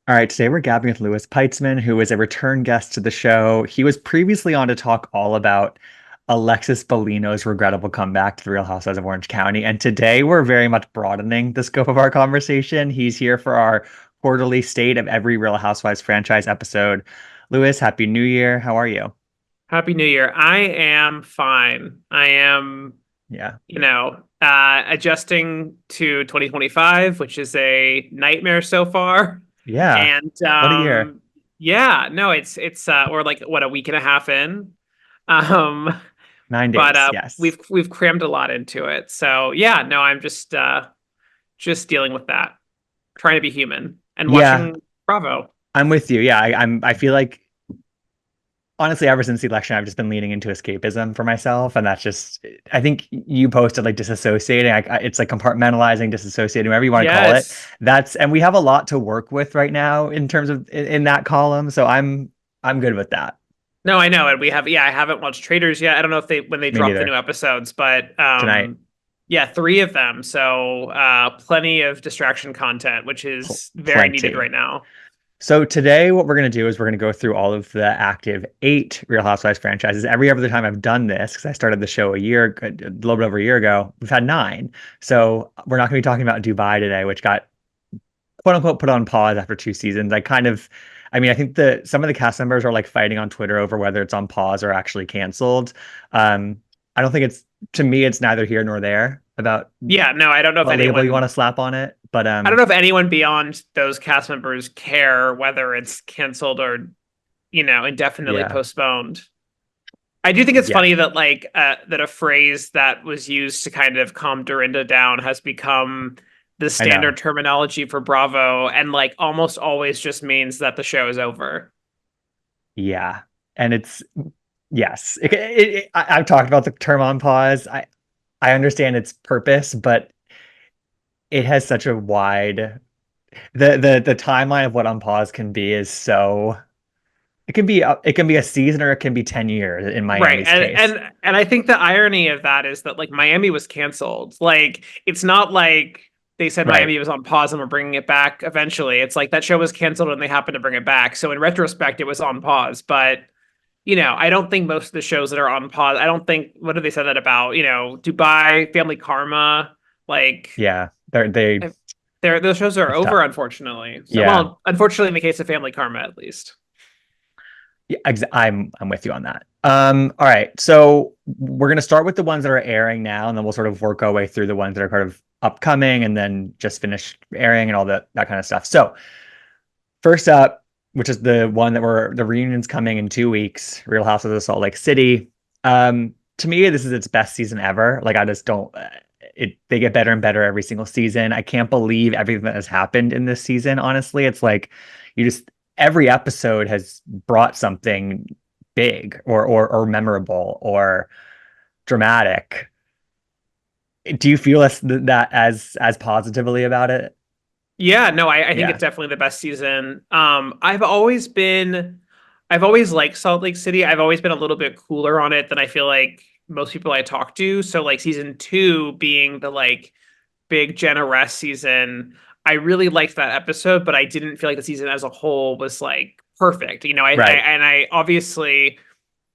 All right, today we're gabbing with Louis Peitzman, who is a return guest to the show. He was previously on to talk all about Alexis Bellino's regrettable comeback to the Real Housewives of Orange County. And today we're very much broadening the scope of our conversation. He's here for our quarterly state of every Real Housewives franchise episode. Louis, Happy New Year. How are you? Happy New Year. I am fine. I am, Yeah. adjusting to 2025, which is a nightmare so far. Yeah. And What a year. yeah, no, it's we're like what a week and a half in. Um, 9 days. but Yes. we've crammed a lot into it. So yeah, no, I'm just dealing with that, trying to be human and Yeah, watching Bravo. I'm with you. Yeah, I feel like honestly, ever since the election, I've just been leaning into escapism for myself, and that's just. I think you posted like disassociating. It's like compartmentalizing, disassociating, whatever you want to call it. Yes. And we have a lot to work with right now in terms of in that column. So I'm good with that. No, I know, and I haven't watched Traders yet. I don't know if they when they Me drop the new neither. episodes, but Tonight, yeah, three of them. So plenty of distraction content, which is very needed plenty. right now. So today, what we're going to do is we're going to go through all of the active 8 Real Housewives franchises. Every other time I've done this, because I started the show a little bit over a year ago, we've had 9. So we're not going to be talking about Dubai today, which got quote unquote put on pause after 2 seasons. I mean, I think some of the cast members are like fighting on Twitter over whether it's on pause or actually canceled. I don't think to me, it's neither here nor there about Yeah, no, I don't know if what label you want anyone to slap on it, but I don't know if anyone beyond those cast members care whether it's canceled or, indefinitely yeah, postponed. I do think it's yeah, funny that that a phrase that was used to kind of calm Dorinda down has become the I know. standard terminology for Bravo and like almost always just means that the show is over. Yeah. And it's yes. I've talked about the term on pause. I understand its purpose, but it has such a wide the timeline of what on pause can be is so it can be a season or it can be 10 years in Right. Miami's And case. and and I think the irony of that is that like Miami was canceled. Like it's not like they said Right. Miami was on pause and we're bringing it back eventually. It's like that show was canceled and they happened to bring it back. So in retrospect, it was on pause. But I don't think most of the shows that are on pause. I don't think what did they say that about? Dubai, Family Karma, like Yeah. They those shows are it's over, tough. unfortunately. So Yeah. well, unfortunately in the case of Family Karma at least. Yeah, I'm with you on that. All right. So we're gonna start with the ones that are airing now, and then we'll sort of work our way through the ones that are kind of upcoming and then just finish airing and all that kind of stuff. So first up, which is the one that the reunion's coming in 2 weeks, Real Housewives of Salt Lake City. To me, this is its best season ever. Like I just don't they get better and better every single season. I can't believe everything that has happened in this season, honestly. It's like you just every episode has brought something big or memorable or dramatic. Do you feel that as positively about it? Yeah, no, I think it's Yeah. definitely the best season. I've always liked Salt Lake City. I've always been a little bit cooler on it than I feel like most people I talk to. So like season two being the like big Jenna Rest season, I really liked that episode, but I didn't feel like the season as a whole was like perfect. Right. I obviously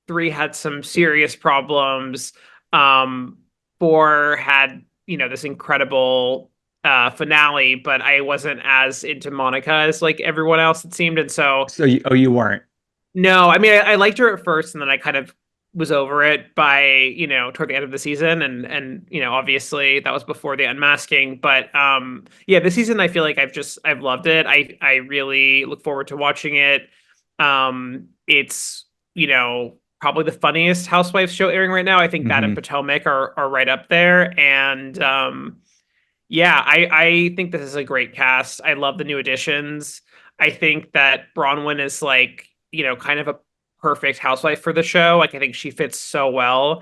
three had some serious problems. Um, Four had, this incredible finale, but I wasn't as into Monica as like everyone else, it seemed. And so, You weren't. no, I mean, I liked her at first, and then I kind of was over it by, toward the end of the season. And, obviously that was before the unmasking. But yeah, this season, I feel like I've loved it. I really look forward to watching it. It's, probably the funniest Housewives show airing right now. I think that and Hmm. Potomac are right up there. And yeah, I think this is a great cast. I love the new additions. I think that Bronwyn is like, kind of a perfect housewife for the show. Like I think she fits so well.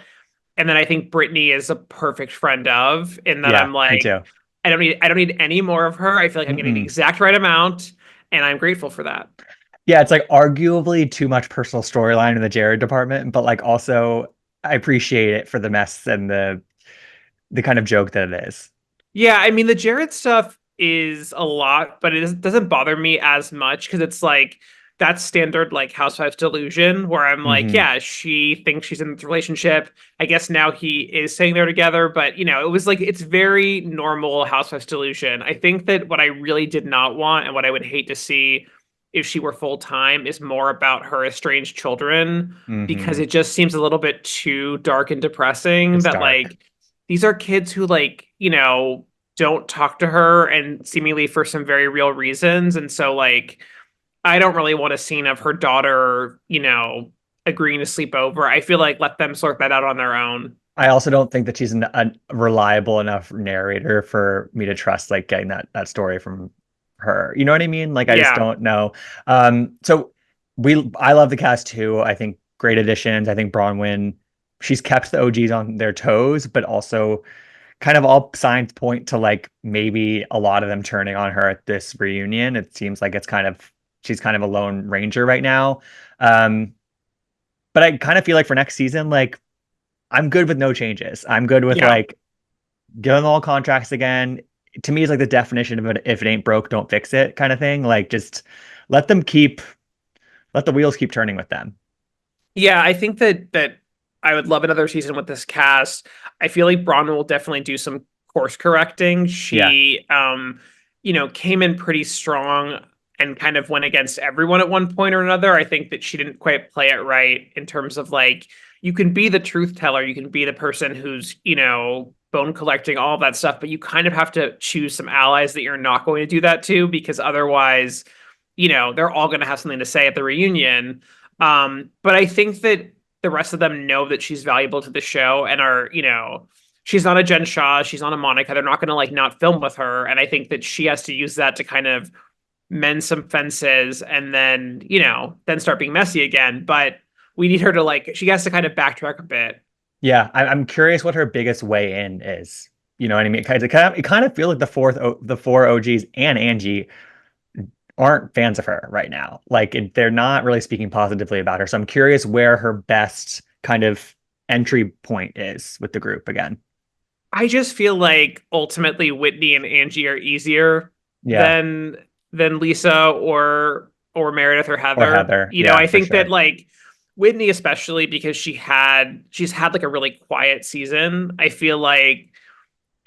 And then I think Brittany is a perfect friend of, in that Yeah, I'm me like, too. I don't need any more of her. I feel like I'm getting the Mm-mm. exact right amount, and I'm grateful for that. Yeah, it's like arguably too much personal storyline in the Jared department, but like also I appreciate it for the mess and the kind of joke that it is. Yeah, I mean the Jared stuff. is a lot, but doesn't bother me as much because it's like that's standard like Housewives delusion where I'm like, Hmm. yeah, she thinks she's in this relationship. I guess now he is saying they're together, but it was like it's very normal Housewives delusion. I think that what I really did not want and what I would hate to see if she were full time is more about her estranged children because Hmm. it just seems a little bit too dark and depressing It's that dark. like these are kids who like, don't talk to her and seemingly for some very real reasons. And so like I don't really want a scene of her daughter, agreeing to sleep over. I feel like let them sort that out on their own. I also don't think that she's a reliable enough narrator for me to trust like getting that story from her. You know what I mean? Like I just Yeah. don't know. So I love the cast too. I think great additions. I think Bronwyn, she's kept the OGs on their toes, but also kind of all signs point to like maybe a lot of them turning on her at this reunion. It seems like she's kind of a lone ranger right now. Um, but I kind of feel like for next season, like I'm good with no changes. I'm good with Yeah. like give them all contracts again. To me, it's like the definition of it. If it ain't broke, don't fix it kind of thing. Like just let them keep, let the wheels keep turning with them. Yeah, I think that I would love another season with this cast. I feel like Bronwyn will definitely do some course correcting. Yeah. She came in pretty strong and kind of went against everyone at one point or another. I think that she didn't quite play it right in terms of like you can be the truth teller, you can be the person who's, bone collecting, all of that stuff, but you kind of have to choose some allies that you're not going to do that to because otherwise, they're all going to have something to say at the reunion. But I think that the rest of them know that she's valuable to the show and are, she's not a Jen Shaw, she's not a Monica. They're not going to like not film with her. And I think that she has to use that to kind of mend some fences and then, then start being messy again. But we need her to like, she has to kind of backtrack a bit. Yeah. I'm curious what her biggest way in is. You know what I mean? It kind of feels like the four OGs and Angie aren't fans of her right now. Like they're not really speaking positively about her. So I'm curious where her best kind of entry point is with the group again. I just feel like ultimately Whitney and Angie are easier Yeah. than Lisa or Meredith or Or Heather. Heather. Yeah, I for think that sure. like Whitney especially because she's had like a really quiet season. I feel like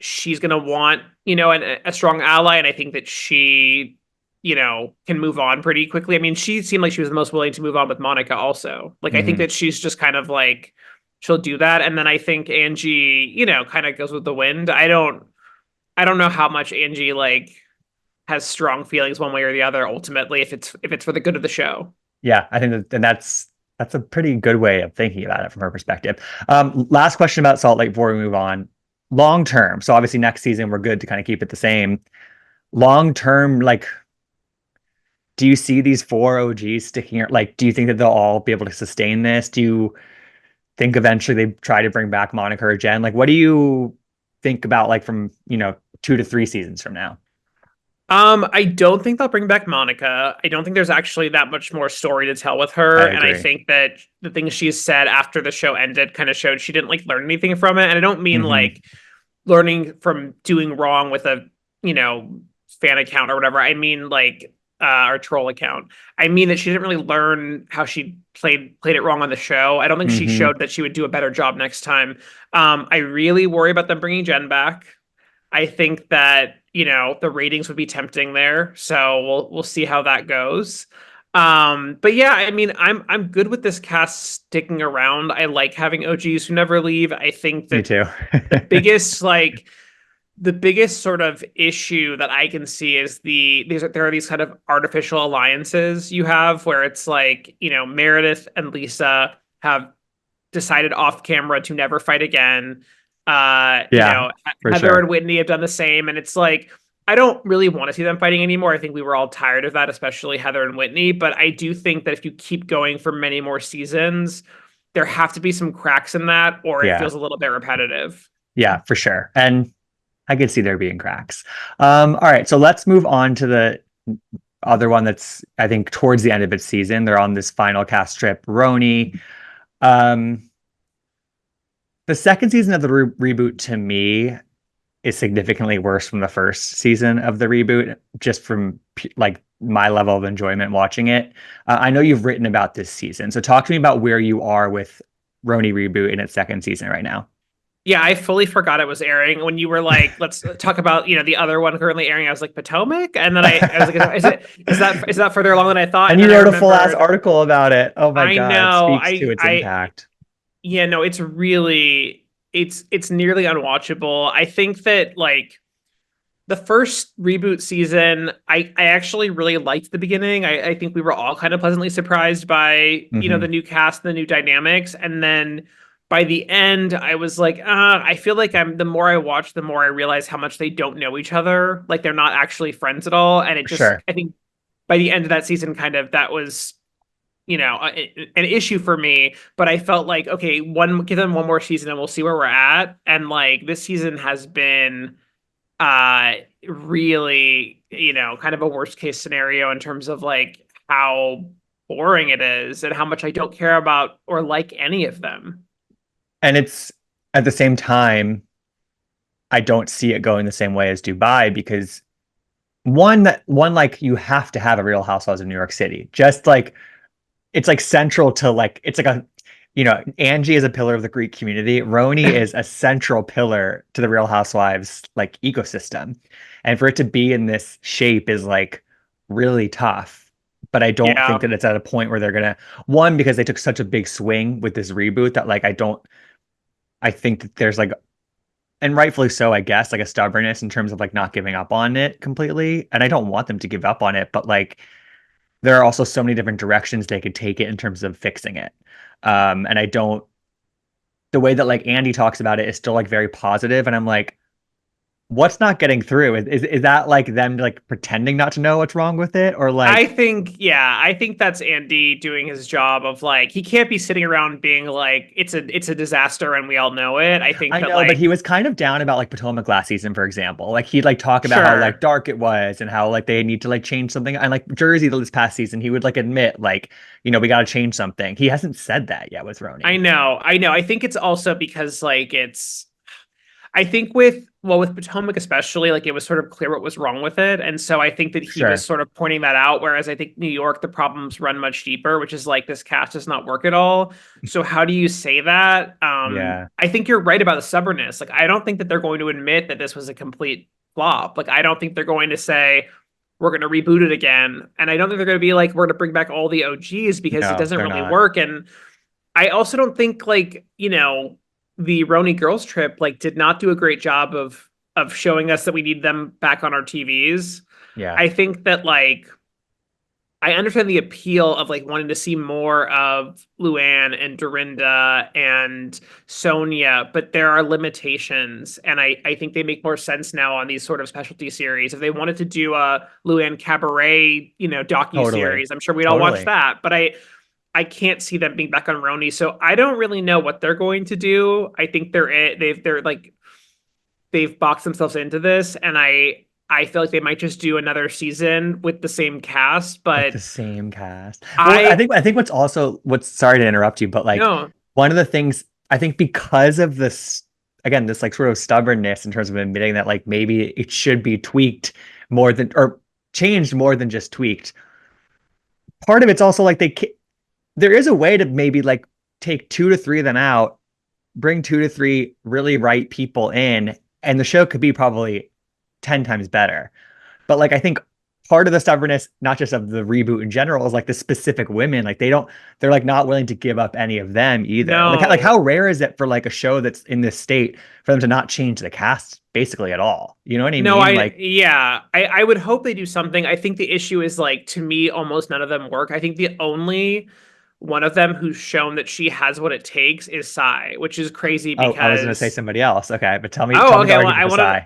she's gonna want, a strong ally, and I think that she, can move on pretty quickly. I mean, she seemed like she was the most willing to move on with Monica also. Like I think Hmm. that she's just kind of like she'll do that. And then I think Angie, kind of goes with the wind. I don't know how much Angie like has strong feelings one way or the other ultimately if it's for the good of the show. Yeah, I think that, and that's a pretty good way of thinking about it from her perspective. Last question about Salt Lake before we move on. Long term, so obviously next season we're good to kind of keep it the same. Long term, like, do you see these four OGs sticking? Like, do you think that they'll all be able to sustain this? Do you think eventually they try to bring back Monica or Jen? Like, what do you think about like from 2 to 3 seasons from now? I don't think they'll bring back Monica. I don't think there's actually that much more story to tell with I her. And I agree. think that the things she's said after the show ended kind of showed she didn't like learn anything from it. And I don't mean Hmm. like learning from doing wrong with a, you know, fan account or whatever. I mean like or troll account. I mean that she didn't really learn how she played it wrong on the show. I don't think she Hmm. showed that she would do a better job next time. I really worry about them bringing Jen back. I think that, the ratings would be tempting there. So we'll see how that goes. But yeah, I mean, I'm good with this cast sticking around. I like having OGs who never leave. I think Me that too. the biggest like the biggest sort of issue that I can see is there are these kind of artificial alliances you have where it's like, Meredith and Lisa have decided off camera to never fight again. Yeah, for Heather and sure. Whitney have done the same, and it's like I don't really want to see them fighting anymore. I think we were all tired of that, especially Heather and Whitney. But I do think that if you keep going for many more seasons, there have to be some cracks in that, or it Yeah. feels a little bit repetitive. Yeah, for sure. And I could see there being cracks. All right, so let's move on to the other one that's I think towards the end of its season. They're on this final cast trip. Roni. Um, the second season of the reboot to me, is significantly worse from the first season of the reboot, just from like my level of enjoyment watching it. I know you've written about this season, so talk to me about where you are with Roni reboot in its second season right now. Yeah, I fully forgot it was airing when you were like, let's talk about, the other one currently airing. I was like, Potomac? And then I was like, is that further along than I thought? And And you then I wrote a full ass remembered, article about it. Oh my I God, it know, speaks to its I impact. yeah, no, it's really it's nearly unwatchable. I think that like the first reboot season, I actually really liked the beginning. I think we were all kind of pleasantly surprised by, the Hmm. new cast and the new dynamics. And then by the end, I was like, I feel like the more I watch, the more I realize how much they don't know each other. Like they're not actually friends at all. And it For just, sure. I think by the end of that season, kind of that was, an issue for me. But I felt like, okay, give them one more season and we'll see where we're at. And like this season has been uh really kind of a worst case scenario in terms of like how boring it is and how much I don't care about or like any of them. And it's at the same time, I don't see it going the same way as Dubai because one like you have to have a Real Housewives of New York City. Just like it's like central to like it's like a Angie is a pillar of the Greek community. Roni is a central pillar to the Real Housewives like ecosystem. And for it to be in this shape is like really tough. But I don't think Yeah, that it's at a point where they're gonna one, because they took such a big swing with this reboot that like I think that there's like, and rightfully so, I guess, like a stubbornness in terms of like not giving up on it completely. And I don't want them to give up on it, but like there are also so many different directions they could take it in terms of fixing it. And I don't, the way that like Andy talks about it is still like very positive, and I'm like, what's not getting through? Is that like them like pretending not to know what's wrong with it, or I like think, yeah, I think that's Andy doing his job of like he can't be sitting around being like it's a disaster and we all know it. I think I that know, but like he was kind of down about like Potomac last season, for example. Like he'd like talk about how like sure. dark it was and how like they need to like change something. And like Jersey this past season, he would like admit like, we got to change something. He hasn't said that yet with I Roni. know. I know. I think it's also because like I think with Potomac especially, like it was sort of clear what was wrong with it. And so I think that he was Sure. sort of pointing that out. Whereas I think New York, the problems run much deeper, which is like this cast does not work at all. So how do you say that? Yeah. I think you're right about the stubbornness. Like I don't think that they're going to admit that this was a complete flop. Like I don't think they're going to say we're going to reboot it again. And I don't think they're going to be like, we're going to bring back all the OGs because it No, doesn't they're really not. work. And I also don't think like, the Roni girls trip like did not do a great job of showing us that we need them back on our TVs. Yeah. I think that like I understand the appeal of like wanting to see more of Luann and Dorinda and Sonia, but there are limitations. And I think they make more sense now on these sort of specialty series. If they wanted to do a Luann Cabaret, Totally. docu-series, I'm sure we'd all watch Totally. that. But I can't see them being back on Roni, so I don't really know what they're going to do. I think they're like they've boxed themselves into this, and I feel like they might just do another season with the same cast. With But the same cast. Well, I I think I think what's sorry to interrupt you, but like no, one of the things I think because of this again, this like sort of stubbornness in terms of admitting that like maybe it should be tweaked more than or changed more than just tweaked. Part of it's also like there is a way to maybe like take two to three of them out, bring two to three really right people in, and the show could be probably 10 times better. But like I think part of the stubbornness, not just of the reboot in general, is like the specific women. Like they're like not willing to give up any of them either. Like no, how rare is it for like a show that's in this state for them to not change the cast basically at all? You know what I no, mean? Like I would hope they do something. I think the issue is like to me, almost none of them work. I think the only one of them who's shown that she has what it takes is Sai, which is crazy oh, I was gonna say because somebody else. Okay, but tell oh, me the okay, well, argument for Psy.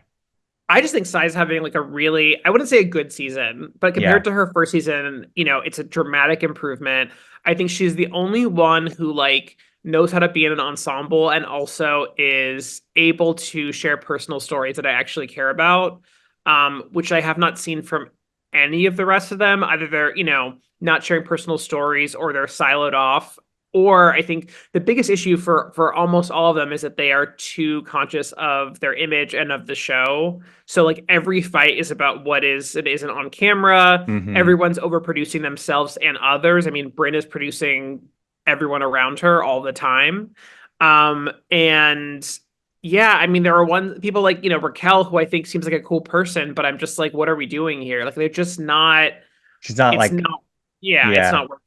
I just think Sai's having like a really, I wouldn't say a good season, but compared Yeah, to her first season, it's a dramatic improvement. I think she's the only one who like knows how to be in an ensemble and also is able to share personal stories that I actually care about, which I have not seen from any of the rest of them. Either they're, not sharing personal stories or they're siloed off or I think the biggest issue for almost all of them is that they are too conscious of their image and of the show. So like every fight is about what is and isn't on camera. Hmm. Everyone's overproducing themselves and others. I mean, Bryn is producing everyone around her all the time. And yeah, I mean, there are one people like, Raquel, who I think seems like a cool person, but I'm just like, what are we doing here? Like, they're just not, She's not it's like, not, yeah, it's yeah. not working.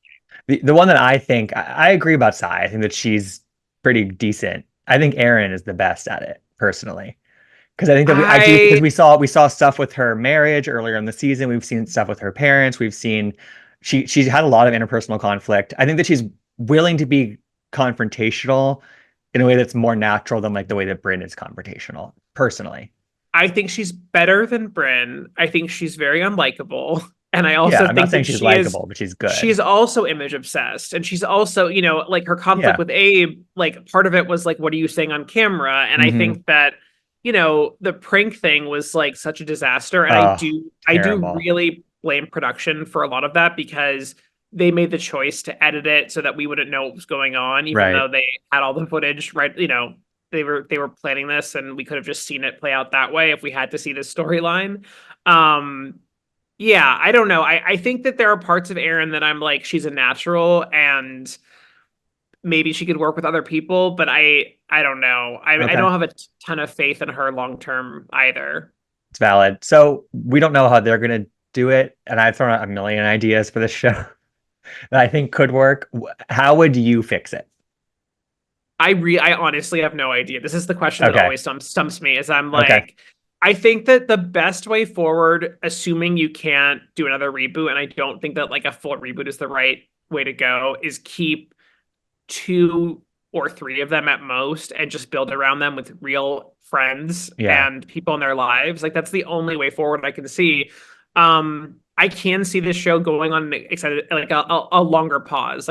The one that I think I agree about Sai. I think that she's pretty decent. I think Erin is the best at it personally. Because I think that I do because I we saw stuff with her marriage earlier in the season. We've seen stuff with her parents. We've seen she's had a lot of interpersonal conflict. I think that she's willing to be confrontational in a way that's more natural than like the way that Bryn is confrontational, personally. I think she's better than Bryn. I think she's very unlikable. And I Yeah, also I'm not think saying that she's likable, but she's good. she's also image obsessed. And she's also, like her conflict Yeah. with Abe, like part of it was like, what are you saying on camera? And I Hmm. think that, the prank thing was like such a disaster. And Oh, I do terrible. really blame production for a lot of that because they made the choice to edit it so that we wouldn't know what was going on, even Right. though they had all the footage, right? They were planning this and we could have just seen it play out that way if we had to see this storyline. Um, yeah, I don't know. I think that there are parts of Erin that I'm like, she's a natural and maybe she could work with other people, but I don't know. I Okay. don't have a ton of faith in her long term either. It's valid. So we don't know how they're gonna do it, and I've thrown out a million ideas for this show that I think could work. How would you fix it? I honestly have no idea. This is the question that Okay. always stumps me is I'm Okay. like, I think that the best way forward, assuming you can't do another reboot, and I don't think that like a full reboot is the right way to go, is keep two or three of them at most and just build around them with real friends Yeah. and people in their lives. Like that's the only way forward I can see. I can see this show going on excited like a longer pause,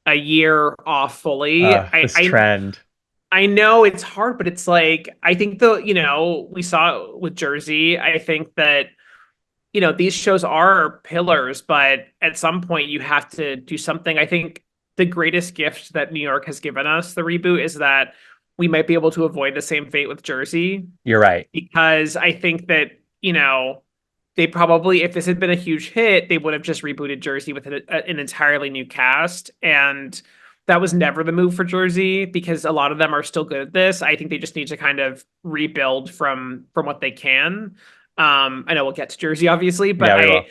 a year off fully. This trend. I know it's hard, but it's like I think we saw it with Jersey. I think that these shows are pillars, but at some point you have to do something. I think the greatest gift that New York has given us, the reboot, is that we might be able to avoid the same fate with Jersey You're right. because I think that, they probably, if this had been a huge hit, they would have just rebooted Jersey with an entirely new cast. And that was never the move for Jersey because a lot of them are still good at this. I think they just need to kind of rebuild from what they can. I know we'll get to Jersey obviously, but Yeah, we will.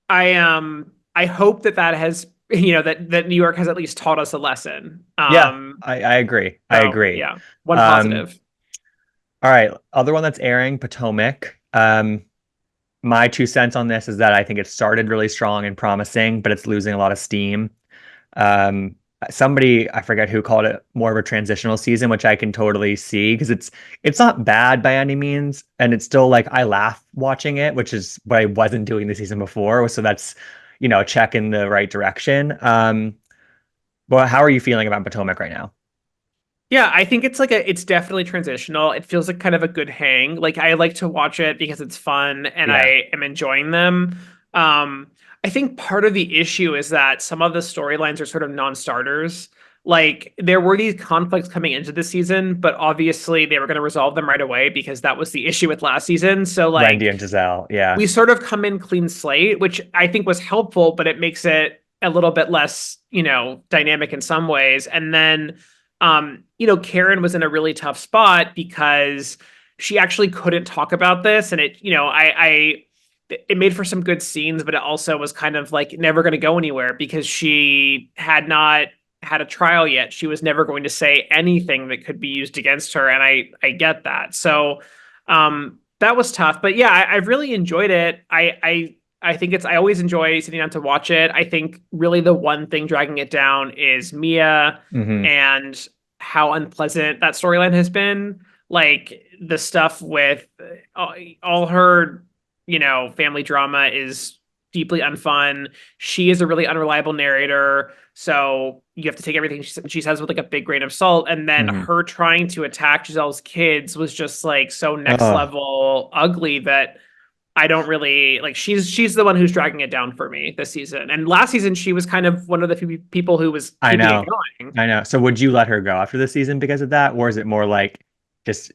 I hope that has that New York has at least taught us a lesson. Yeah, I agree. I So agree. yeah, one Um, positive. all right. Other one that's airing, Potomac. My 2 cents on this is that I think it started really strong and promising, but it's losing a lot of steam. Um, Somebody, I forget who, called it more of a transitional season, which I can totally see because it's not bad by any means, and it's still like I laugh watching it, which is what I wasn't doing the season before. So that's a check in the right direction. But how are you feeling about Potomac right now? Yeah, I think it's definitely transitional. It feels like kind of a good hang. Like I like to watch it because it's fun and Yeah, I am enjoying them. Um, I think part of the issue is that some of the storylines are sort of non-starters. Like there were these conflicts coming into the season, but obviously they were going to resolve them right away because that was the issue with last season. So Wendy like and Giselle. Yeah, we sort of come in clean slate, which I think was helpful, but it makes it a little bit less, dynamic in some ways. And then, Karen was in a really tough spot because she actually couldn't talk about this. And it made for some good scenes, but it also was kind of like never going to go anywhere because she had not had a trial yet. She was never going to say anything that could be used against her. And I get that. So, that was tough, but yeah, I've really enjoyed it. I think I always enjoy sitting down to watch it. I think really the one thing dragging it down is Mia hmm, and how unpleasant that storyline has been. Like the stuff with all her, family drama is deeply unfun. She is a really unreliable narrator. So you have to take everything she says with like a big grain of salt. And then hmm. her trying to attack Giselle's kids was just like so next Oh, level ugly that I don't really like she's the one who's dragging it down for me this season. And last season she was kind of one of the few people who was I keeping it know. going. I know. So would you let her go after the season because of that? Or is it more like just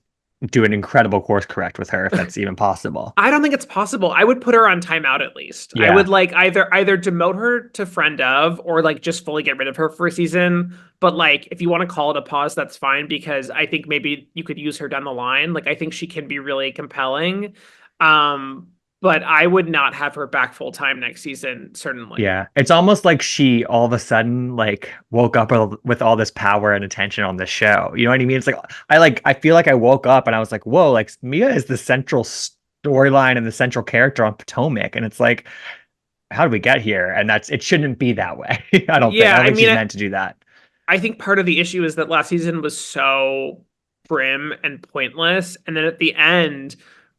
do an incredible course correct with her if that's even possible? I don't think it's possible. I would put her on timeout at least. I would Yeah. like either demote her to friend of or like just fully get rid of her for a season. But like if you want to call it a pause, that's fine because I think maybe you could use her down the line. Like I think she can be really compelling. Um, but I would not have her back full time next season, certainly. Yeah. It's almost like she all of a sudden like woke up with all this power and attention on the show. You know what I mean? It's like I feel like I woke up and I was like, whoa, like Mia is the central storyline and the central character on Potomac. And it's like, how did we get here? And it shouldn't be that way. I don't think. I Yeah, don't I think mean, she's meant to do that. I think part of the issue is that last season was so prim and pointless. And then at the end,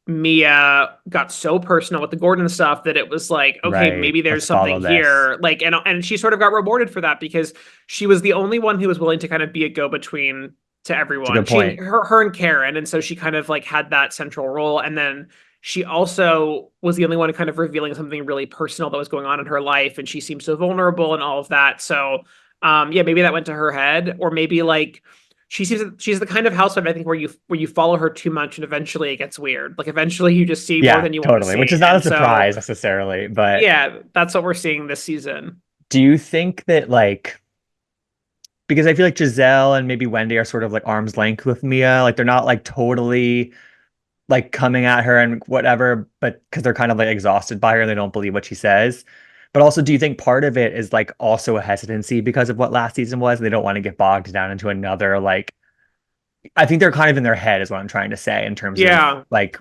Mia got so personal with the Gordon stuff that it was like, okay, Right. maybe there's Let's follow something this. here. Like, and she sort of got rewarded for that because she was the only one who was willing to kind of be a go-between to It's a everyone. good She and point. her and Karen. And so she kind of like had that central role. And then she also was the only one kind of revealing something really personal that was going on in her life. And she seemed so vulnerable and all of that. So yeah, maybe that went to her head, or maybe like she's the kind of housewife I think where you follow her too much and eventually it gets weird. Like eventually you just see more Yeah, than you want to totally. see. Which is not a And so surprise necessarily, but yeah, that's what we're seeing this season. do you think that like because I feel like Giselle and maybe Wendy are sort of like arm's length with Mia, like they're not like totally like coming at her and whatever, but because they're kind of like exhausted by her and they don't believe what she says. But also, do you think part of it is like also a hesitancy because of what last season was? And they don't want to get bogged down into another like I think they're kind of in their head is what I'm trying to say in terms of Yeah. like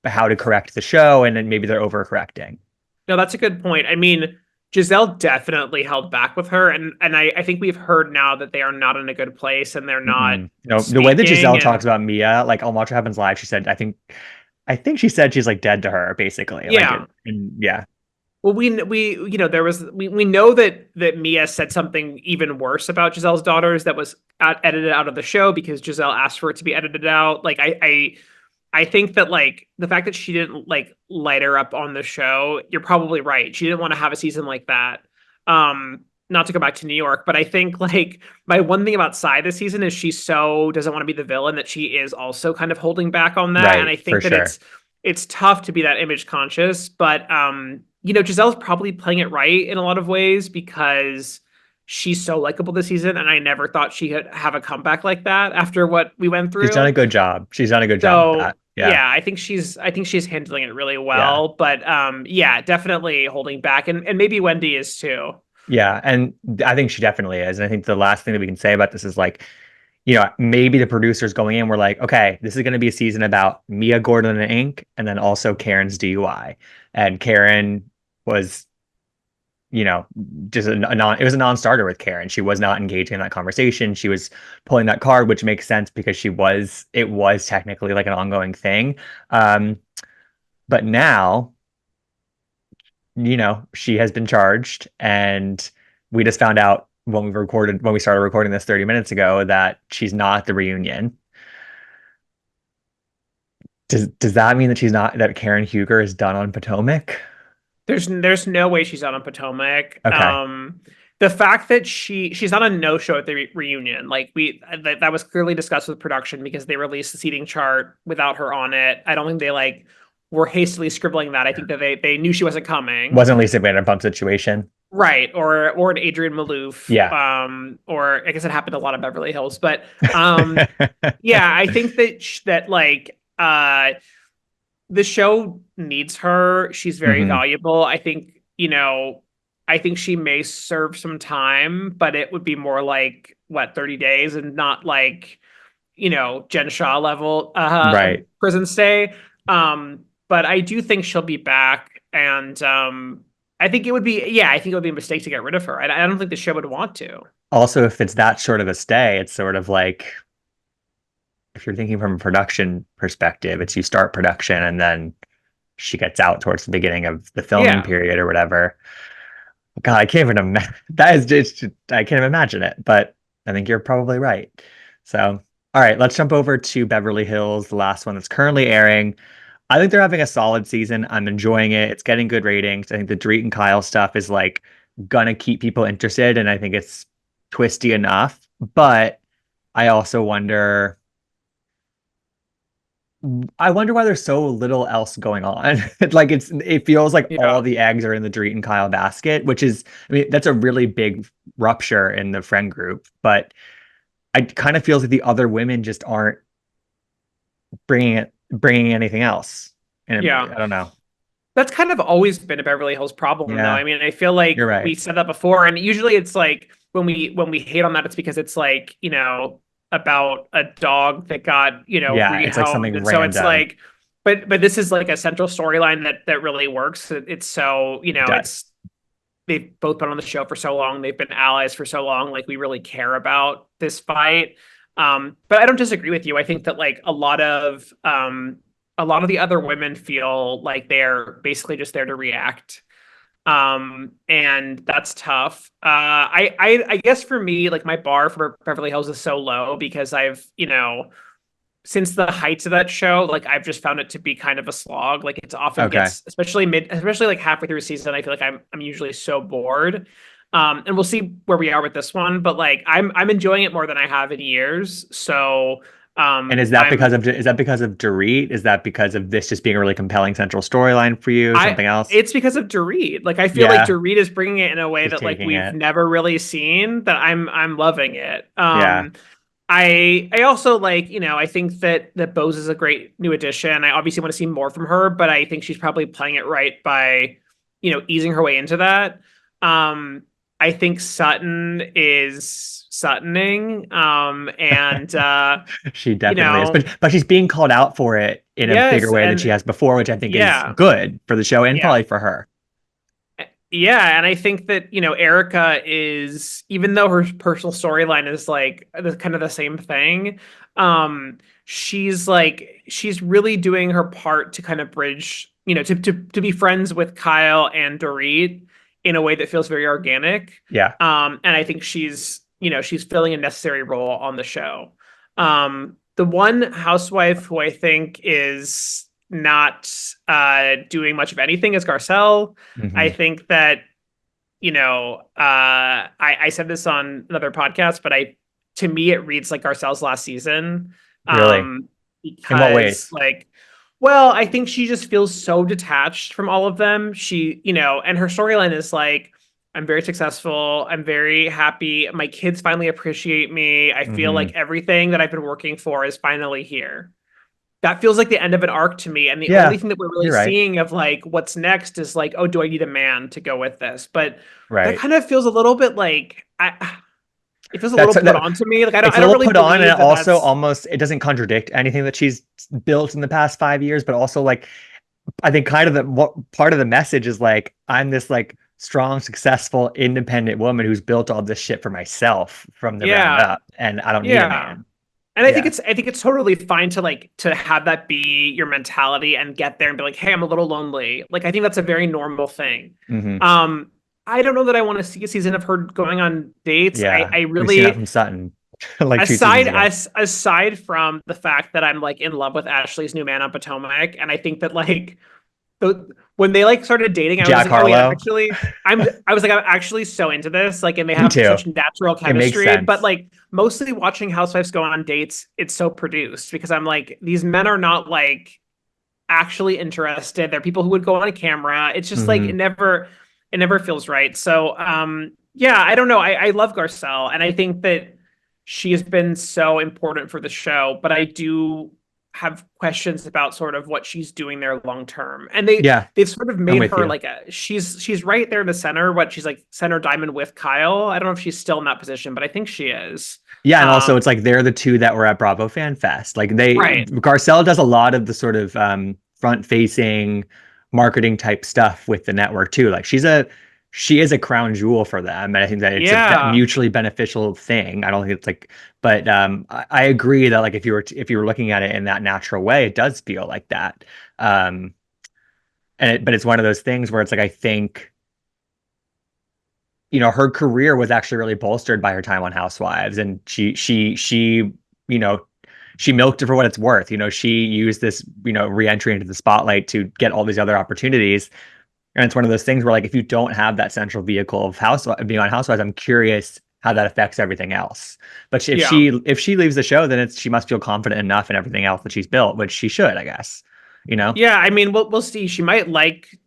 how to correct the show and then maybe they're overcorrecting. No, that's a good point. I mean, Giselle definitely held back with her, and I think we've heard now that they are not in a good place and they're not Mm-mm. You know, the way that speaking. Giselle talks And about Mia, like on Watch What Happens Live, she said, I think she said she's like dead to her, basically. Like yeah, it, and yeah, well, we there was we know that Mia said something even worse about Giselle's daughters that was edited out of the show because Giselle asked for it to be edited out. Like I think that like the fact that she didn't like light her up on the show, you're probably right. She didn't want to have a season like that. Not to go back to New York, but I think like my one thing about Sai this season is she so doesn't want to be the villain that she is also kind of holding back on that. And right, I for think that sure. it's tough to be that image conscious, but Giselle's probably playing it right in a lot of ways because she's so likable this season, and I never thought she could have a comeback like that after what we went She's done a through. good job. She's done a good job with that. So Yeah, yeah, I think she's handling it really yeah, well. But yeah, definitely holding back, and maybe Wendy is too. yeah. And I think she definitely is. And I think the last thing that we can say about this is like, you know, maybe the producers going in were like, okay, this is going to be a season about Mia Gordon and Inc. and then also Karen's DUI. And Karen was you know, just a non it was a non-starter with Karen. She was not engaging in that conversation. She was pulling that card, which makes sense because it was technically like an ongoing thing. Um, but now, you know, she has been charged and we just found out when we started recording this 30 minutes ago that she's not at the reunion. Does that mean that she's not that Karen Huger is done on Potomac? There's no way she's out on Potomac. Okay. The fact that she's not a no show at the reunion, like that was clearly discussed with production because they released the seating chart without her on it. I don't think they like were hastily scribbling that. I think that they knew she wasn't coming. Wasn't Lisa Vanderpump situation. Right, or an Adrian Malouf, Yeah. or I guess it happened a lot of Beverly Hills, but yeah, I think that like the show needs her. She's very hmm valuable. I think she may serve some time, but it would be more like what 30 days and not like, Jen Shaw level Right. prison stay. But I do think she'll be back and I think it would be a mistake to get rid of her. I don't think the show would want to. Also, if it's that short of a stay, it's sort of like if you're thinking from a production perspective, it's you start production and then she gets out towards the beginning of the filming Yeah. period or whatever. God, I can't even imagine. That is just, I can't imagine it, but I think you're probably right. So, all right, let's jump over to Beverly Hills, the last one that's currently airing. I think they're having a solid season. I'm enjoying it. It's getting good ratings. I think the Dorit and Kyle stuff is like gonna keep people interested, and I think it's twisty enough. But I also wonder, I wonder why there's so little else going on. Like it feels like all Yeah. the eggs are in the Dorit and Kyle basket, which is, I mean, that's a really big rupture in the friend group. But I kind of feels like the other women just aren't bringing anything else. And Yeah. I don't know. That's kind of always been a Beverly Hills problem, though. Yeah, I mean, I feel you're like right. we said that before, and usually it's like when we hate on that, it's because it's like, about a dog that got, Yeah, it's like rehomed. something And so it's random. like, but this is like a central storyline that really works. It's so, It does. it's they've both been on the show for so long, they've been allies for so long, like we really care about this fight. But I don't disagree with you. I think that like a lot of the other women feel like they're basically just there to react. And that's tough. I guess for me, like my bar for Beverly Hills is so low because I've, since the heights of that show, like I've just found it to be kind of a slog. Like it's often Okay. gets, especially like halfway through a season, I feel like I'm usually so bored. And we'll see where we are with this one, but like I'm enjoying it more than I have in years. So And I'm is that because of Dorit? Is that because of this just being a really compelling central storyline for you? I Something else? it's because of Dorit. Like I feel like Yeah, Dorit is bringing it in a way just that like taking we've it. never really seen, that I'm loving it. Yeah. I also like, I think that Bose is a great new addition. I obviously want to see more from her, but I think she's probably playing it right by, easing her way into that. Um, I think Sutton is Suttoning. And She you definitely is. know, But she's being called out for it in a bigger yes, way than she and has before, which I think is yeah, good for the show and yeah. probably for her. Yeah, and I think that, Erica is, even though her personal storyline is like kind of the same thing, she's really doing her part to kind of bridge, to be friends with Kyle and Dorit in a way that feels very organic. Yeah. And I think she's filling a necessary role on the show. The one housewife who I think is not doing much of anything is Garcelle. I Hmm. think that, I said this on another podcast, but to me, it reads like Garcelle's last season. Really. Um, In what because ways? like, well, I think she just feels so detached from all of them. And her storyline is like, I'm very successful. I'm very happy. My kids finally appreciate me. I feel like Hmm. everything that I've been working for is finally here. That feels like the end of an arc to me. And the only Yeah, thing that we're really you're right. seeing of like what's next is like, oh, do I need a man to go with this? But that Right. kind of feels a little bit like it feels a little put That on to me. Like I don't it's I a don't little really put on, and believe it that also that's almost it doesn't contradict anything that she's built in the past 5 years, but also like I think kind of the what part of the message is like I'm this like strong, successful, independent woman who's built all this shit for myself from the ground yeah, up, and I don't need a yeah. man. And I think Yeah. it's totally fine to like to have that be your mentality and get there and be like, hey, I'm a little lonely. Like I think that's a very normal thing. Hmm. Um, I don't know that I want to see a season of her going on dates. Yeah. I We've seen that really from Sutton like 2 seasons aside ago. aside from the fact that I'm like in love with Ashley's new man on Potomac, and I think that like when they like started dating, I was Jack like, oh yeah, Harlow. I'm actually so into this. Like, and they Me have too. such natural It makes chemistry. But sense. like mostly watching housewives go on dates, it's so produced because I'm like, these men are not like actually interested. They're people who would go on a camera. It's just like Hmm. it never feels right. So yeah, I don't know. I love Garcelle and I think that she has been so important for the show, but I do have questions about sort of what she's doing there long term. And Yeah, they've sort of I'm made with her you. like she's right there in the center, what she's like center diamond with Kyle. I don't know if she's still in that position, but I think she is. Yeah, and also Um it's like they're the two that were at Bravo Fan Fest. Like right. Garcelle does a lot of the sort of front-facing marketing type stuff with the network too. Like she is a crown jewel for them, and I think that it's a Yeah. mutually beneficial thing. I don't think it's like, but I agree that like if you were looking at it in that natural way, it does feel like that. Um, but it's one of those things where it's like I think her career was actually really bolstered by her time on Housewives, and she you know she milked it for what it's worth. She used this, re-entry into the spotlight to get all these other opportunities. And it's one of those things where, like, if you don't have that central vehicle of being on Housewives, I'm curious how that affects everything else. But if Yeah. she leaves the show, then she must feel confident enough in everything else that she's built, which she should, I guess. You know? Yeah, I mean, we'll see. She might like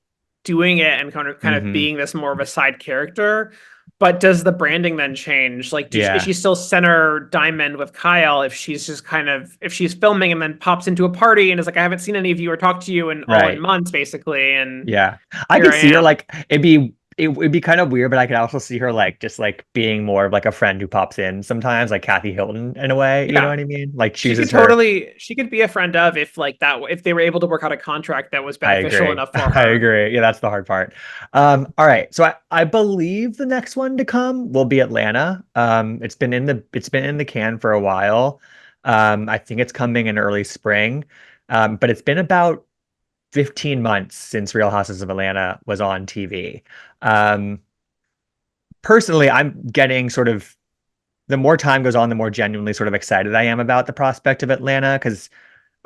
doing it and kind of Hmm. being this more of a side character, but does the branding then change? Like, is Yeah. she still center Diamond with Kyle if she's just kind of if she's filming and then pops into a party and is like, I haven't seen any of you or talked to you in all in Right. months, basically, and Yeah. I here could I see her am. like it would be kind of weird, but I could also see her like just like being more of like a friend who pops in sometimes, like Kathy Hilton in a way. You know Yeah, what I mean? Like chooses her. she could be a friend of if like that if they were able to work out a contract that was I beneficial agree. enough for I her. agree. Yeah, that's the hard part. All right. So I believe the next one to come will be Atlanta. It's been in the can for a while. I think it's coming in early spring. But it's been about 15 months since Real Houses of Atlanta was on TV. Um, Personally, I'm getting sort of the more time goes on, the more genuinely sort of excited I am about the prospect of Atlanta because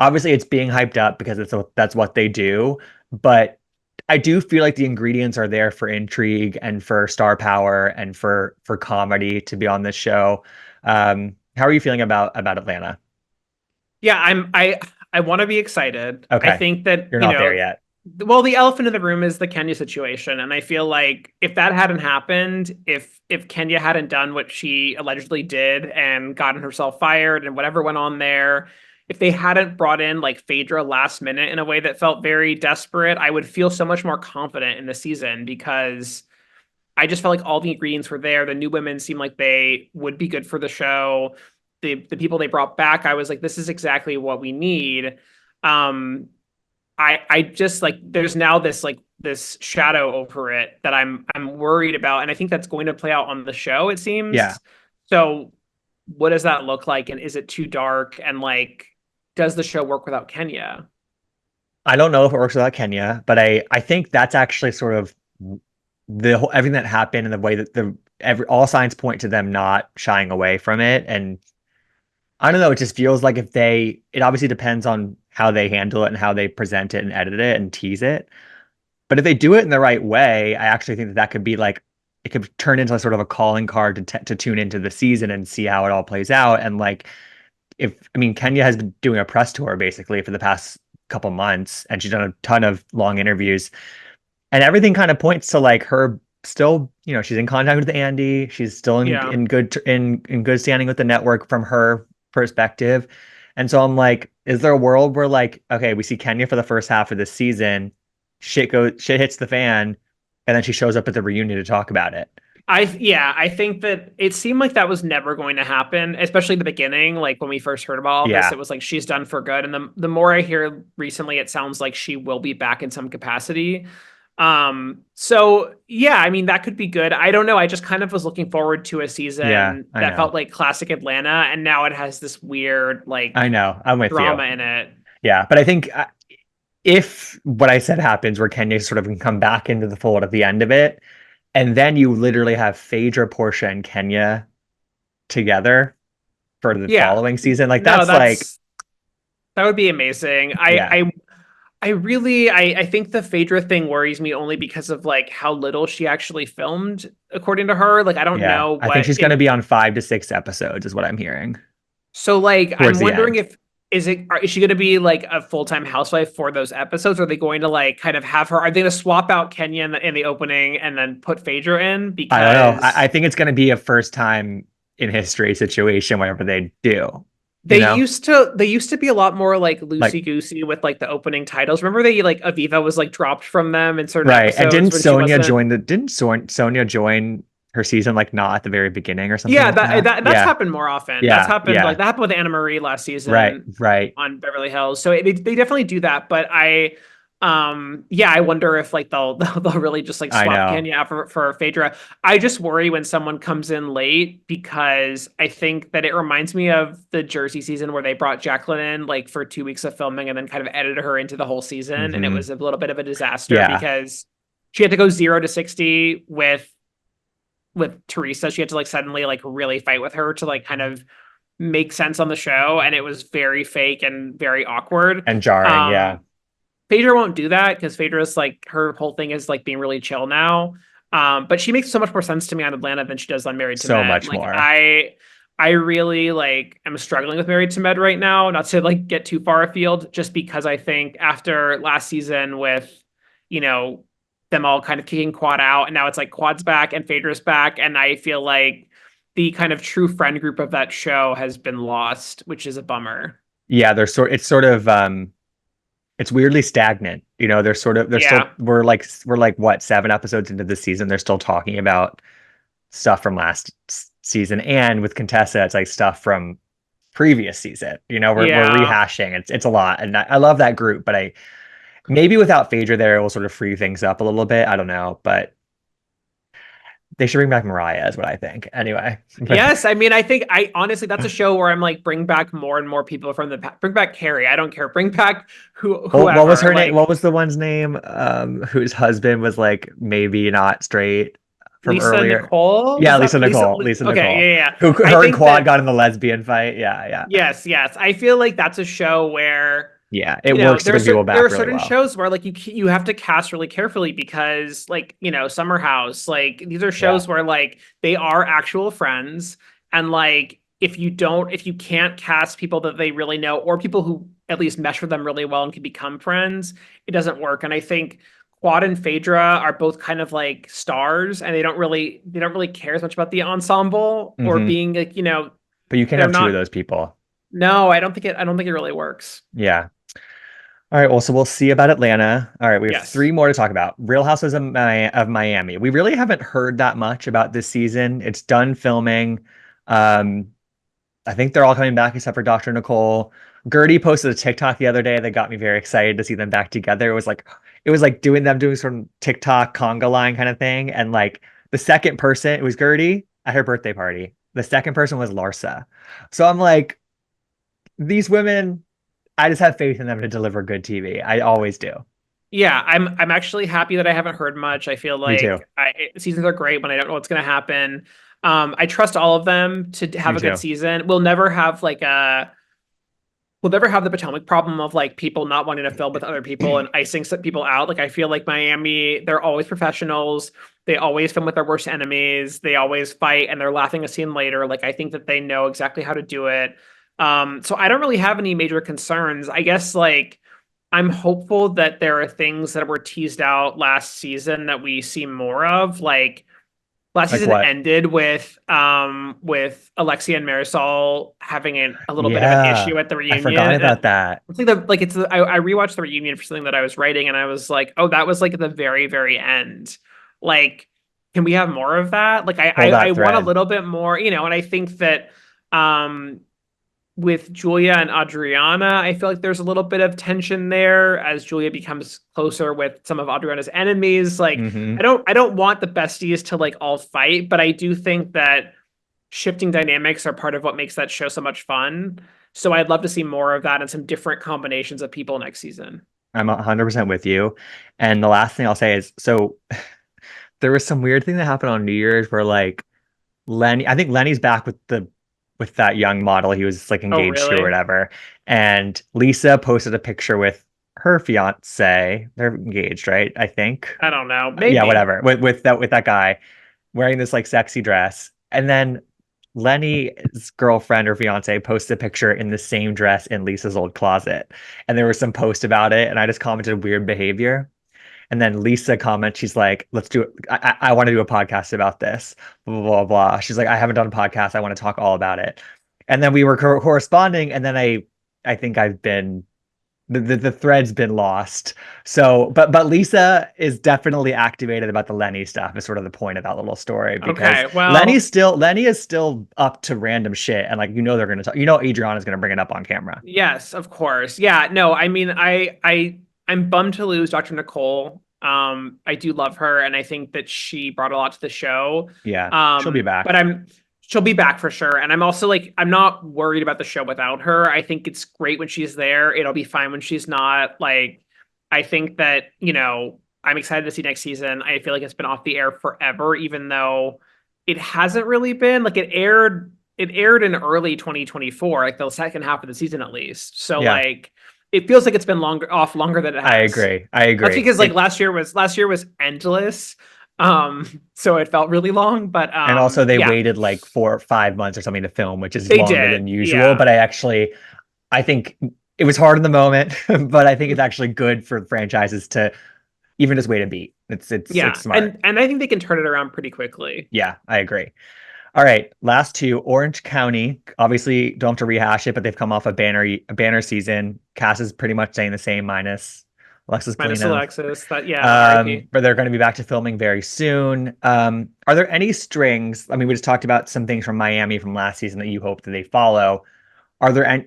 obviously it's being hyped up because that's what they do. But I do feel like the ingredients are there for intrigue and for star power and for comedy to be on this show. How are you feeling about Atlanta? Yeah, I want to be excited. I Okay, think that, you're not there yet. well, the elephant in the room is the Kenya situation, and I feel like if that hadn't happened, if Kenya hadn't done what she allegedly did and gotten herself fired and whatever went on there, if they hadn't brought in like Phaedra last minute in a way that felt very desperate, I would feel so much more confident in the season because I just felt like all the ingredients were there. The new women seemed like they would be good for the show. The people they brought back, I was like, this is exactly what we need. Um, I just like there's now this shadow over it that I'm worried about, and I think that's going to play out on the show, it Yeah. seems. So what does that look like? And is it too dark? And like, does the show work without Kenya? I don't know if it works without Kenya, but I think that's actually sort of the whole everything that happened and the way that all signs point to them not shying away from it. And I don't know, it just feels like it obviously depends on how they handle it and how they present it and edit it and tease it. But if they do it in the right way, I actually think that could be like it could turn into sort of a calling card to tune into the season and see how it all plays out. And like I mean, Kenya has been doing a press tour basically for the past couple months, and she's done a ton of long interviews, and everything kind of points to like her still, she's in contact with Andy. She's still Yeah. in good standing with the network from her perspective. And so I'm like, is there a world where like, okay, we see Kenya for the first half of this season, shit hits the fan, and then she shows up at the reunion to talk about it. Yeah, I think that it seemed like that was never going to happen, especially the beginning. Like when we first heard about all this, Yeah, it was like she's done for good. And the more I hear recently, it sounds like she will be back in some capacity. So yeah, I mean that could be good. I don't know. I just kind of was looking forward to a yeah, season I that felt know. like classic Atlanta, and now it has this weird I like know. I'm with you. drama in it. Yeah, but I think if what I said happens, where Kenya sort of can come back into the fold at the end of it, and then you literally have Phaedra, Portia, and Kenya together for the Yeah. following season, like No, that's like, that would be amazing. yeah, I really I think the Phaedra thing worries me only because of like how little she actually filmed, according to her. Like I don't yeah. know I think what she's going to in be on 5 to 6 episodes, is what I'm hearing so like towards I'm the wondering end. if is she going to be like a full-time housewife for those episodes? Or are they going to like kind of have her? Are they going to swap out Kenya in the opening and then put Phaedra in I don't know. because I think it's going to be a first time in history situation, whatever they do, you know? they used to be a lot more like Like, loosey goosey with like the opening titles. Remember they like Aviva was like dropped from them in certain right. And episodes when she wasn't. Didn't Sonia join her season like not at the very beginning or something Yeah, like that? that's Yeah. happened more often. That's Yeah. happened like Yeah. that happened with Anna Marie last Right. season Right. on Beverly Hills. So they definitely do that, but yeah, I wonder if like they'll really just like I swap know. Kenya out for Phaedra. I just worry when someone comes in late because I think that it reminds me of the Jersey season where they brought Jacqueline in like for 2 weeks of filming and then kind of edited her into the whole season, and it Hmm. was a little bit of a disaster Yeah. because she had to go 0 to 60 with Teresa. She had to like suddenly like really fight with her to like kind of make sense on the show, and it was very fake and very awkward. And jarring, yeah. Um, Phaedra won't do that because Phaedra's like her whole thing is like being really chill now. But she makes so much more sense to me on Atlanta than she does on Married to So Med. much Like more. I really like am struggling with Married to Med right now, not to like get too far afield, just because I think after last season with, you know, them all kind of kicking Quad out, and now it's like Quad's back and Phaedra's back, and I feel like the kind of true friend group of that show has been lost, which is a bummer. Yeah, it's sort of it's weirdly stagnant. They're still Yeah. we're like what, 7 episodes into the season. They're still talking about stuff from last season, and with Contessa, it's like stuff from previous season. We're Yeah. rehashing. It's a lot, and I love that group, but I maybe without Phaedra there, it will sort of free things up a little bit. I don't know, but they should bring back Mariah, is what I think. Anyway, but Yes, I mean, I think I honestly that's a show where I'm like, bring back more and more people from the past. Bring back Carrie. I don't care. Bring back what was whoever. her name? What Like was the one's name? Whose husband was like maybe not straight from Lisa earlier. Nicole. Yeah, Was that Lisa? Lisa Okay, Nicole, yeah, yeah. who I her and think Quad that got in the lesbian fight. Yeah, yeah, yes, yes. I feel like that's a show where yeah. It works to bring people there back are really certain well. shows where like you have to cast really carefully because like Summer House, like these are Yeah. shows where like they are actual friends, and like if you can't cast people that they really know or people who at least mesh with them really well and can become friends, it doesn't work. And I think Quad and Phaedra are both kind of like stars, and they don't really care as much about the ensemble or Hmm. being like But you can't they're have two of not. those people. No, I don't think it really works. Yeah. All right. Well, so we'll see about Atlanta. All right. We have Yes. 3 more to talk about. Real Houses of Miami. We really haven't heard that much about this season. It's done filming. Um, I think they're all coming back except for Dr. Nicole. Gertie posted a TikTok the other day that got me very excited to see them back together. It was like doing some TikTok conga line kind of thing. And like the second person, it was Gertie at her birthday party. The second person was Larsa. So I'm like, these women, I just have faith in them to deliver good TV. I always do. Yeah, I'm actually happy that I haven't heard much. I feel Me too. like seasons are great when I don't know what's going to happen. I trust all of them to Me have a good too. season. We'll never have the Potomac problem of like people not wanting to film with other people and icing some people out. Like I feel like Miami, they're always professionals. They always film with their worst enemies. They always fight and they're laughing a scene later. Like I think that they know exactly how to do it. So I don't really have any major concerns. I guess like I'm hopeful that there are things that were teased out last season that we see more of. Like last Like season what? ended with Alexia and Marisol having a little bit of an Yeah. issue at the I reunion. forgot about And that. it's like I rewatched the reunion for something that I was writing and I was like, oh, that was like at the very, very end. Like, can we have more of that? Like Pull I that want a thread. little bit more, and I think that um with Julia and Adriana, I feel like there's a little bit of tension there as Julia becomes closer with some of Adriana's enemies. Like Hmm. I don't want the besties to like all fight, but I do think that shifting dynamics are part of what makes that show so much fun. So I'd love to see more of that and some different combinations of people next season. I'm 100% with you. And the last thing I'll say is, so there was some weird thing that happened on New Year's where like I think Lenny's back with that young model he was like Oh, engaged to or really? whatever. And Lisa posted a picture with her fiance. They're engaged, right? I think. I don't know. Yeah, Maybe. whatever. With that guy wearing this like sexy dress. And then Lenny's girlfriend or fiance posted a picture in the same dress in Lisa's old closet. And there was some post about it. And I just commented weird behavior. And then Lisa comments, she's like, let's do it. I want to do a podcast about this, blah, blah, blah, blah. She's like, I haven't done a podcast. I want to talk all about it. And then we were corresponding. And then I think I've been, the thread's been lost. So, but Lisa is definitely activated about the Lenny stuff is sort of the point of that little story because Okay. Well, Lenny is still up to random shit. And like, they're going to talk, Adriana's going to bring it up on camera. yes, of course. Yeah, no, I mean, I'm bummed to lose Dr. Nicole. I do love her, and I think that she brought a lot to the show. Yeah, she'll be But back. she'll be back for sure. And I'm also like, I'm not worried about the show without her. I think it's great when she's there. It'll be fine when she's not. Like, I think that, I'm excited to see next season. I feel like it's been off the air forever, even though it hasn't really been. Like, it aired it aired in early 2024, like the second half of the season at least. So Yeah, like it feels like it's been longer than it I has. agree. I That's agree. because like last year was endless. So it felt really long, but And also they yeah, waited like 4 or 5 months or something to film, which is they longer than did. usual. Yeah. But I think it was hard in the moment, but I think it's actually good for franchises to even just wait a beat. It's Yeah. smart. And I think they can turn it around pretty quickly. Yeah, I agree. All right, last two. Orange County. Obviously, don't have to rehash it, but they've come off a banner season. Cass is pretty much staying the same, minus Alexis Minus Polino. Alexis. That yeah, RIP. But they're going to be back to filming very soon. Are there any strings? I mean, we just talked about some things from Miami from last season that you hope that they follow. Are there any,